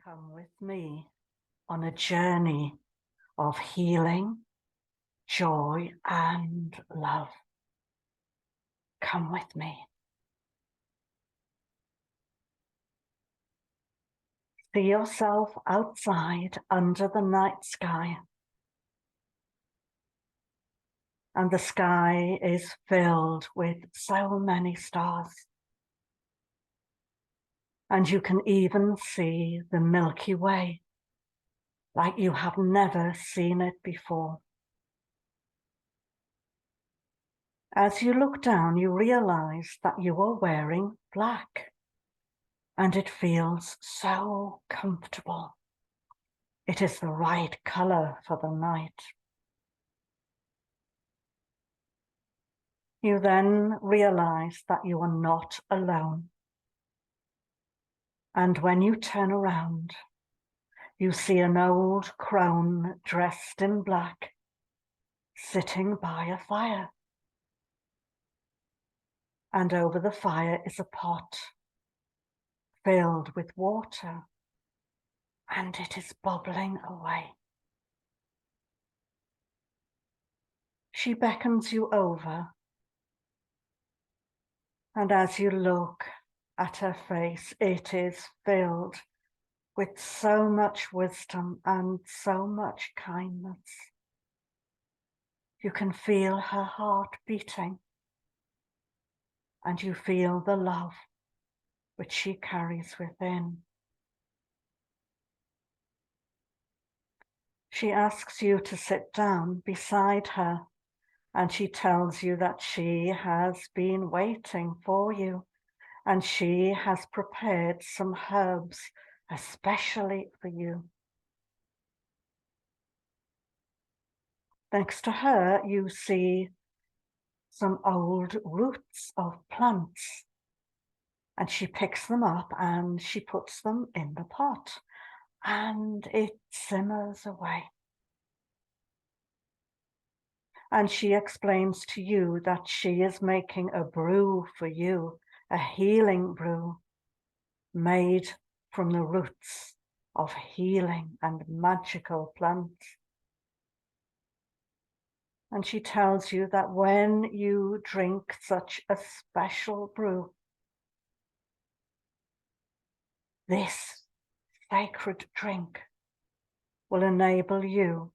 Come with me on a journey of healing, joy, and love. Come with me. See yourself outside under the night sky. And the sky is filled with so many stars. And you can even see the Milky Way, like you have never seen it before. As you look down, you realize that you are wearing black, and it feels so comfortable. It is the right color for the night. You then realize that you are not alone. And when you turn around, you see an old crone dressed in black, sitting by a fire. And over the fire is a pot filled with water, and it is bubbling away. She beckons you over, and as you look at her face, it is filled with so much wisdom and so much kindness. You can feel her heart beating, and you feel the love which she carries within. She asks you to sit down beside her, and she tells you that she has been waiting for you, and she has prepared some herbs especially for you. Next to her, you see some old roots of plants, and she picks them up and she puts them in the pot, and it simmers away. And she explains to you that she is making a brew for you, a healing brew made from the roots of healing and magical plants. And she tells you that when you drink such a special brew, this sacred drink will enable you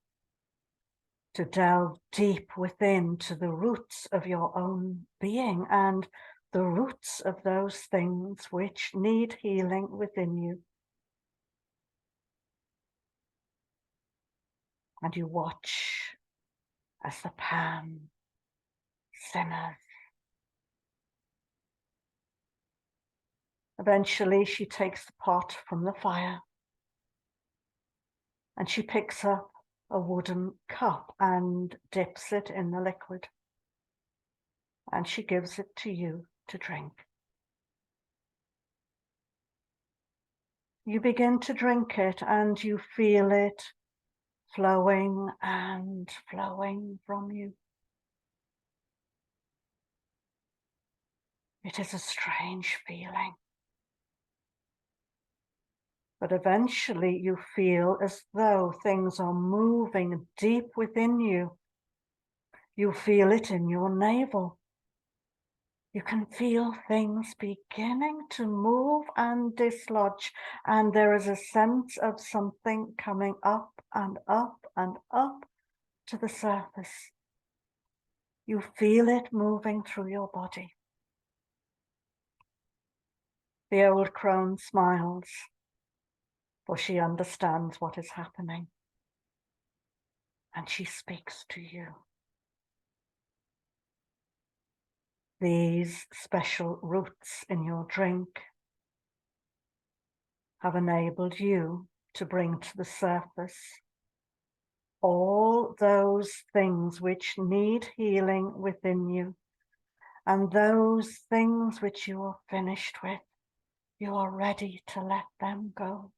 to delve deep within to the roots of your own being and the roots of those things which need healing within you. And you watch as the pan simmers. Eventually, she takes the pot from the fire and she picks up a wooden cup and dips it in the liquid. And she gives it to you to drink. You begin to drink it and you feel it flowing and flowing from you. It is a strange feeling. But eventually you feel as though things are moving deep within you. You feel it in your navel. You can feel things beginning to move and dislodge, and there is a sense of something coming up and up and up to the surface. You feel it moving through your body. The old crone smiles, for she understands what is happening, and she speaks to you. These special roots in your drink have enabled you to bring to the surface all those things which need healing within you, and those things which you are finished with, you are ready to let them go.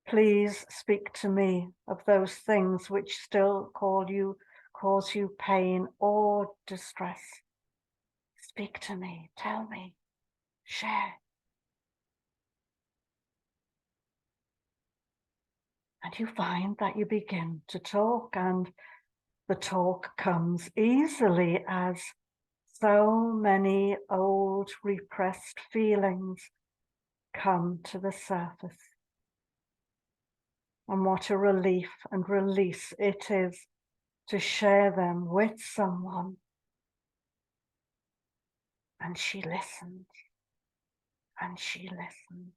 Please speak to me of those things which still cause you pain or distress. Speak to me, tell me, share. And you find that you begin to talk, and the talk comes easily as so many old repressed feelings come to the surface. And what a relief and release it is to share them with someone. And she listened, and she listened.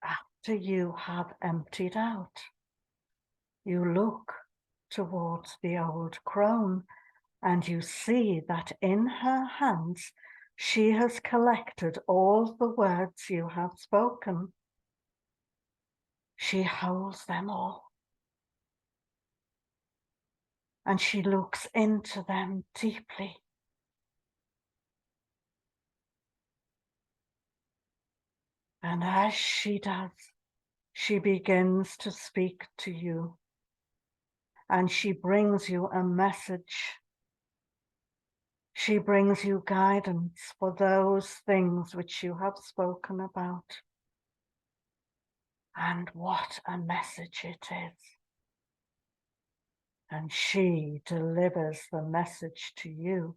After you have emptied out, you look towards the old crone, and you see that in her hands she has collected all the words you have spoken. She holds them all, and she looks into them deeply. And as she does, she begins to speak to you, and she brings you a message. She brings you guidance for those things which you have spoken about. And what a message it is. And she delivers the message to you.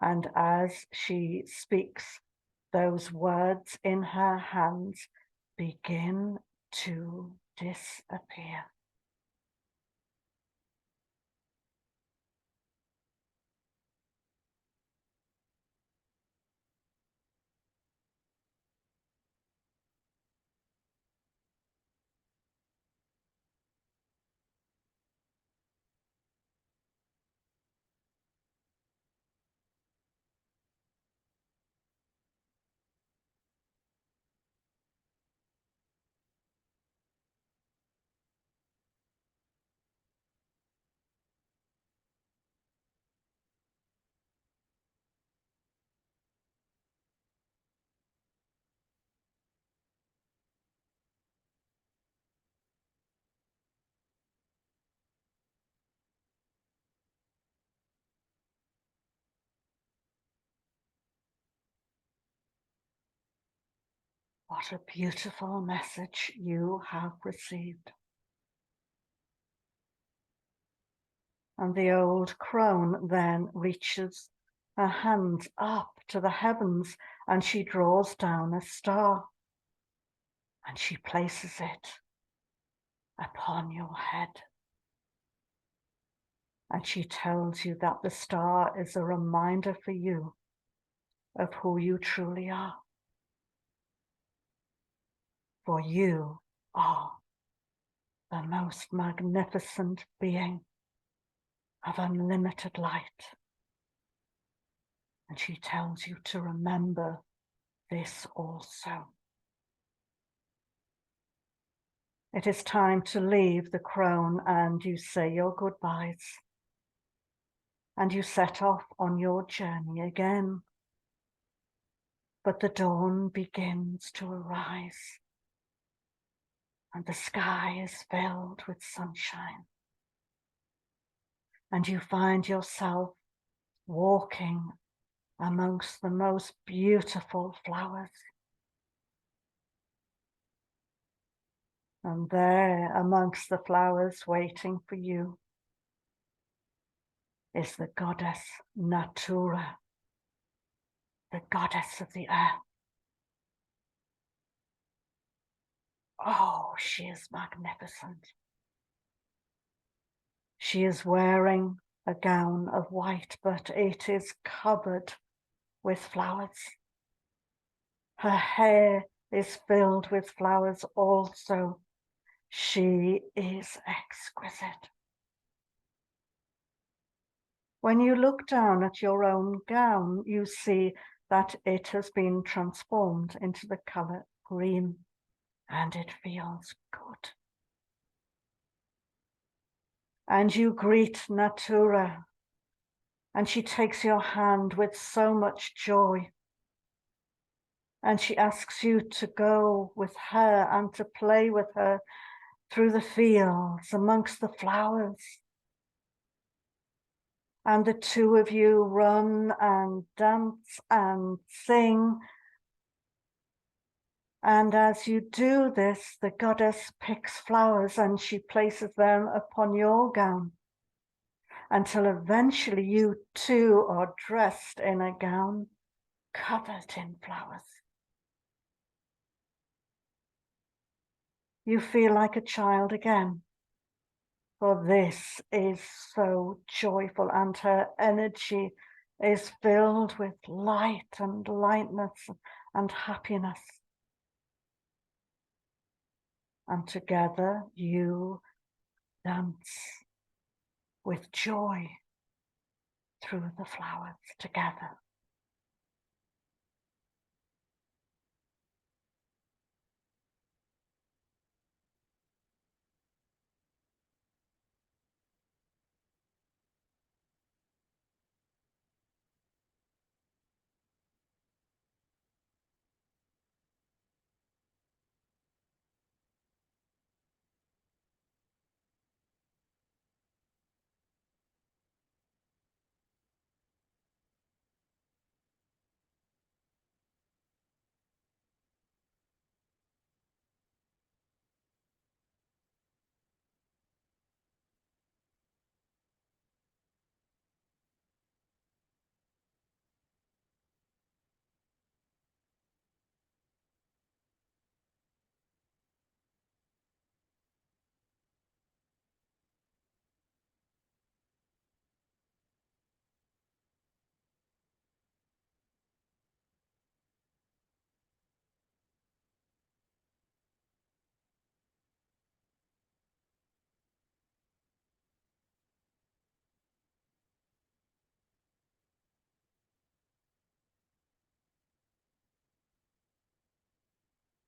And as she speaks, those words in her hands begin to disappear. What a beautiful message you have received. And the old crone then reaches her hands up to the heavens, and she draws down a star, and she places it upon your head. And she tells you that the star is a reminder for you of who you truly are. For you are the most magnificent being of unlimited light. And she tells you to remember this also. It is time to leave the Crone, and you say your goodbyes. And you set off on your journey again. But the dawn begins to arise, and the sky is filled with sunshine. And you find yourself walking amongst the most beautiful flowers. And there, amongst the flowers waiting for you, is the goddess Natura, the goddess of the earth. Oh, she is magnificent. She is wearing a gown of white, but it is covered with flowers. Her hair is filled with flowers also. She is exquisite. When you look down at your own gown, you see that it has been transformed into the color green, and it feels good. And you greet Natura, and she takes your hand with so much joy. And she asks you to go with her and to play with her through the fields amongst the flowers. And the two of you run and dance and sing. And as you do this, the goddess picks flowers and she places them upon your gown, until eventually you too are dressed in a gown covered in flowers. You feel like a child again, for this is so joyful, and her energy is filled with light and lightness and happiness. And together you dance with joy through the flowers together.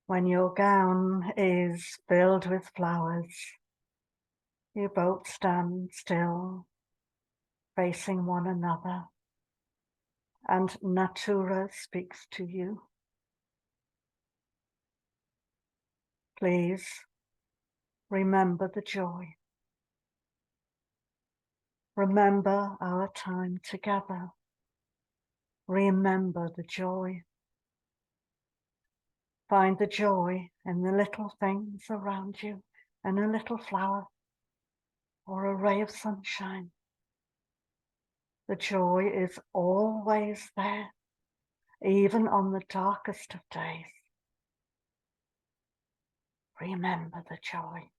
When your gown is filled with flowers, you both stand still, facing one another, and Natura speaks to you. Please remember the joy. Remember our time together. Remember the joy. Find the joy in the little things around you, in a little flower or a ray of sunshine. The joy is always there, even on the darkest of days. Remember the joy.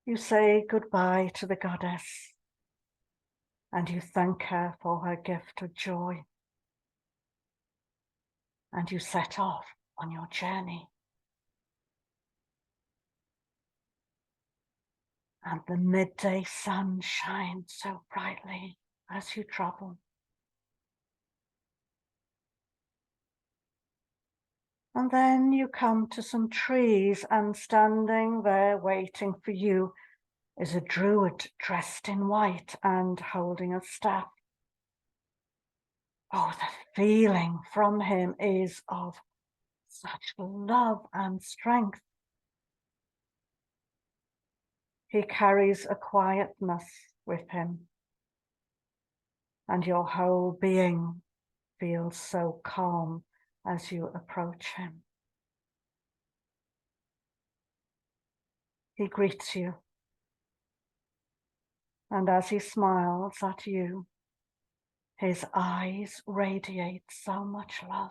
You say goodbye to the goddess, and you thank her for her gift of joy. And you set off on your journey. And the midday sun shines so brightly as you travel. And then you come to some trees, and standing there waiting for you is a druid dressed in white and holding a staff. Oh, the feeling from him is of such love and strength. He carries a quietness with him, and your whole being feels so calm as you approach him. He greets you, and as he smiles at you, his eyes radiate so much love,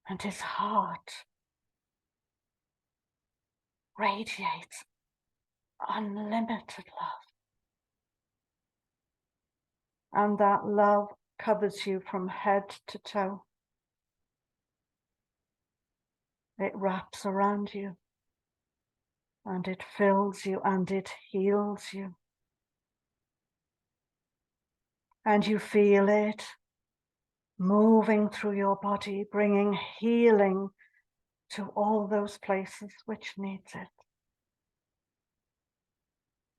and his heart radiates unlimited love. And that love covers you from head to toe. It wraps around you, and it fills you, and it heals you. And you feel it moving through your body, bringing healing to all those places which needs it.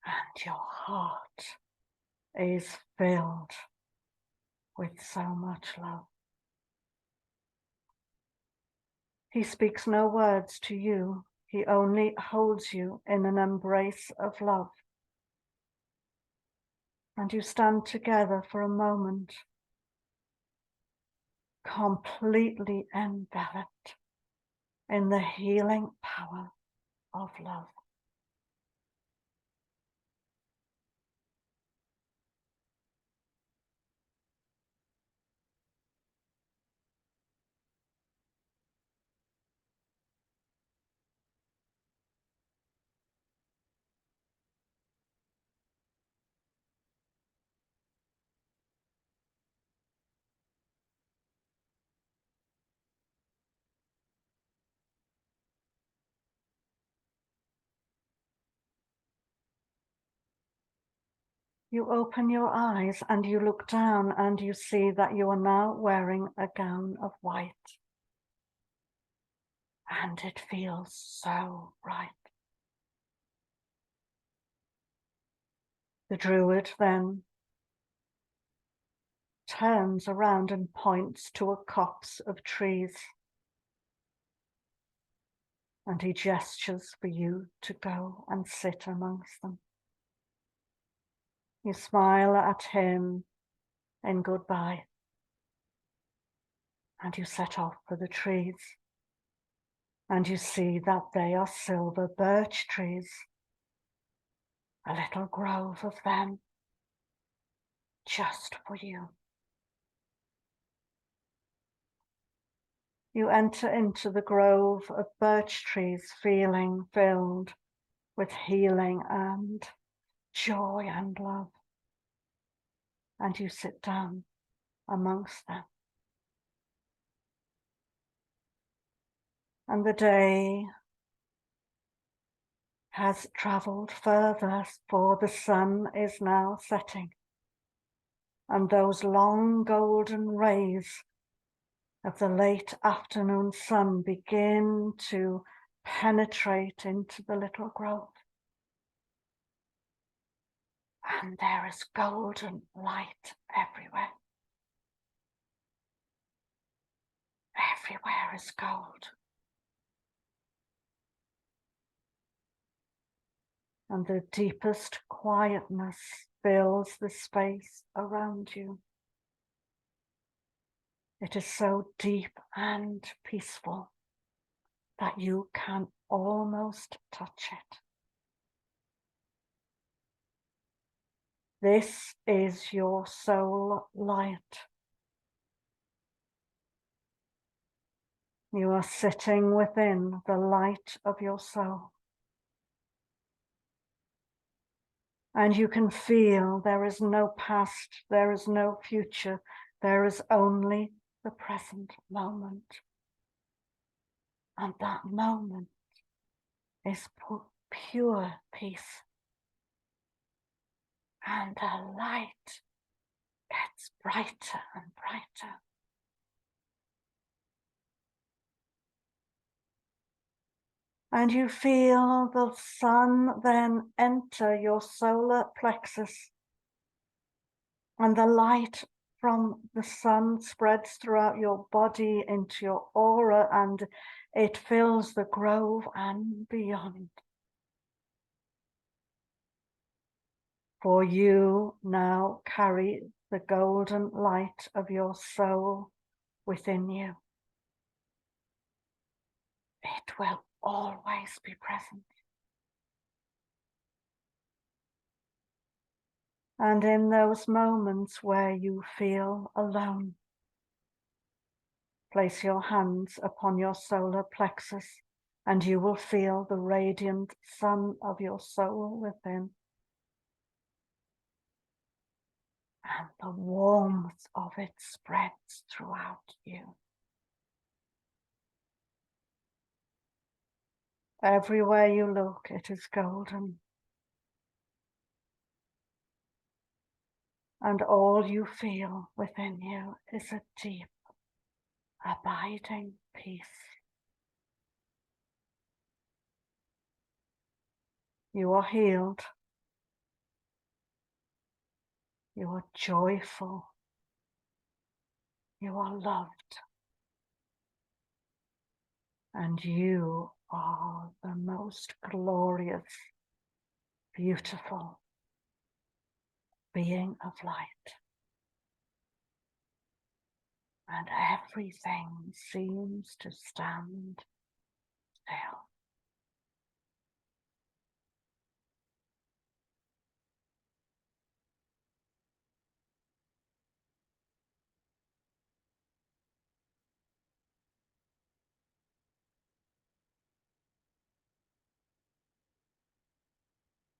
And your heart is filled with so much love. He speaks no words to you. He only holds you in an embrace of love. And you stand together for a moment, completely enveloped in the healing power of love. You open your eyes and you look down and you see that you are now wearing a gown of white. And it feels so right. The Druid then turns around and points to a copse of trees. And he gestures for you to go and sit amongst them. You smile at him in goodbye, and you set off for the trees. And you see that they are silver birch trees, a little grove of them, just for you. You enter into the grove of birch trees, feeling filled with healing and joy and love. And you sit down amongst them. And the day has travelled further, for the sun is now setting. And those long golden rays of the late afternoon sun begin to penetrate into the little grove. And there is golden light everywhere. Everywhere is gold. And the deepest quietness fills the space around you. It is so deep and peaceful that you can almost touch it. This is your soul light. You are sitting within the light of your soul. And you can feel there is no past, there is no future, there is only the present moment. And that moment is pure peace. And the light gets brighter and brighter. And you feel the sun then enter your solar plexus, and the light from the sun spreads throughout your body into your aura, and it fills the grove and beyond. For you now carry the golden light of your soul within you. It will always be present. And in those moments where you feel alone, place your hands upon your solar plexus and you will feel the radiant sun of your soul within. And the warmth of it spreads throughout you. Everywhere you look, it is golden. And all you feel within you is a deep, abiding peace. You are healed. You are joyful. You are loved. And you are the most glorious, beautiful being of light. And everything seems to stand still.